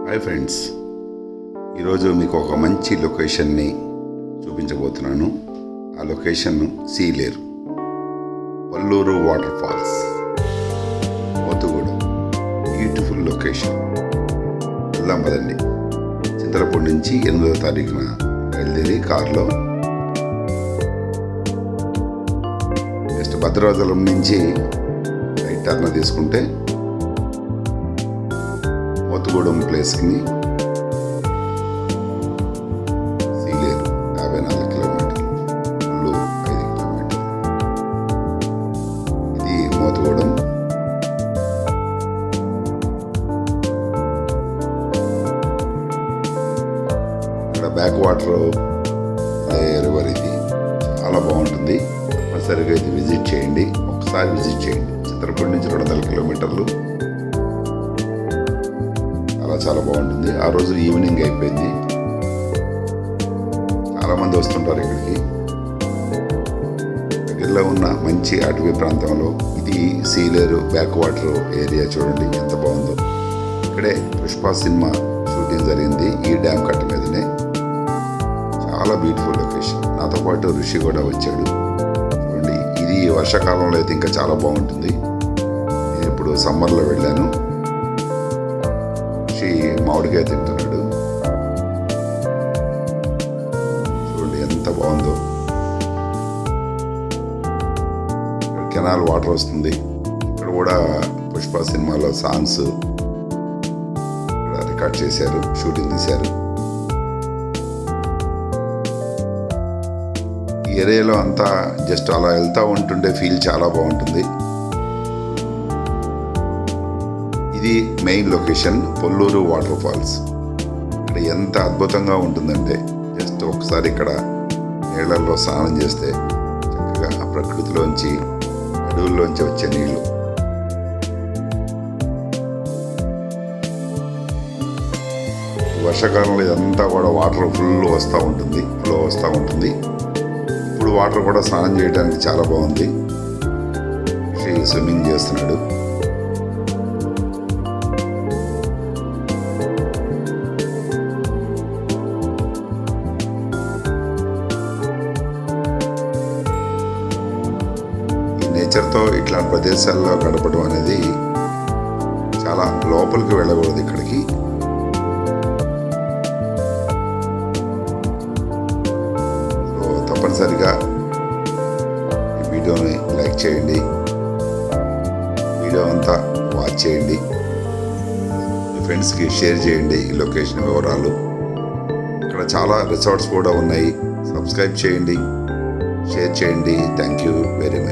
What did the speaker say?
Hi friends, ఈరోజు మీకు ఒక మంచి లొకేషన్ని చూపించబోతున్నాను. ఆ location Sileru, Palluru water falls, Motugudem. Beautiful location. వెళ్దాం పదండి. చింతలపూడి నుంచి 8వ తారీఖున బయలుదేరి కారులో నెక్స్ట్ భద్రాచలం నుంచి రైట్ టర్న్ తీసుకుంటే మోతుగూడెం ప్లేస్కి సీలేరు 54 కిలోమీటర్లు, 5 కిలోమీటర్లు. ఇది మోతుగూడెం. ఇక్కడ బ్యాక్ వాటర్ రివర్. ఇది చాలా బాగుంటుంది. తప్పనిసరిగా ఇది విజిట్ చేయండి. ఒకసారి విజిట్ చేయండి. చింతలపూడి నుంచి 200 కిలోమీటర్లు. చాలా బాగుంటుంది. ఆ రోజు ఈవినింగ్ అయిపోయింది. చాలామంది వస్తుంటారు ఇక్కడికి. దగ్గరలో ఉన్న మంచి అటవీ ప్రాంతంలో ఇది సీలేరు బ్యాక్ వాటర్ ఏరియా. చూడండి ఎంత బాగుందో. ఇక్కడే పుష్ప సినిమా షూటింగ్ జరిగింది ఈ డ్యామ్ కట్ట మీదనే. చాలా బ్యూటిఫుల్ లొకేషన్. నాతో పాటు ఋషి కూడా వచ్చాడు. చూడండి, ఇది వర్షాకాలంలో అయితే ఇంకా చాలా బాగుంటుంది. నేను ఇప్పుడు సమ్మర్లో వెళ్ళాను. మామిడికాయ తింటున్నాడు. చూడండి ఎంత బాగుందో. కెనాల్ వాటర్ వస్తుంది. ఇక్కడ కూడా పుష్ప సినిమాలో సాంగ్స్ రికార్డ్ చేశారు, షూటింగ్ తీశారు. ఈ ఏరియాలో అంతా జస్ట్ అలా వెళ్తూ ఉంటుండే ఫీల్ చాలా బాగుంటుంది. ఇది main location, Polluru water falls. ఇక్కడ ఎంత అద్భుతంగా ఉంటుందంటే జస్ట్ ఒకసారి ఇక్కడ నీళ్ళల్లో స్నానం చేస్తే చక్కగా ఆ ప్రకృతిలోంచి, అడవుల్లోంచి వచ్చే నీళ్లు. వర్షాకాలంలో ఇదంతా కూడా వాటర్ ఫుల్ వస్తూ ఉంటుంది, ఫ్లో వస్తూ ఉంటుంది. ఇప్పుడు వాటర్ కూడా స్నానం చేయడానికి చాలా బాగుంది. స్విమ్మింగ్ చేస్తున్నాడు. నేచర్తో ఇట్లాంటి ప్రదేశాల్లో గడపడం అనేది చాలా లోపలికి వెళ్ళకూడదు. ఇక్కడికి సో తప్పనిసరిగా ఈ వీడియోని లైక్ చేయండి. వీడియో అంతా వాచ్ చేయండి. మీ ఫ్రెండ్స్కి షేర్ చేయండి ఈ లొకేషన్ వివరాలు. ఇక్కడ చాలా రిసార్ట్స్ కూడా ఉన్నాయి. సబ్స్క్రైబ్ చేయండి, షేర్ చేయండి. Thank you very much.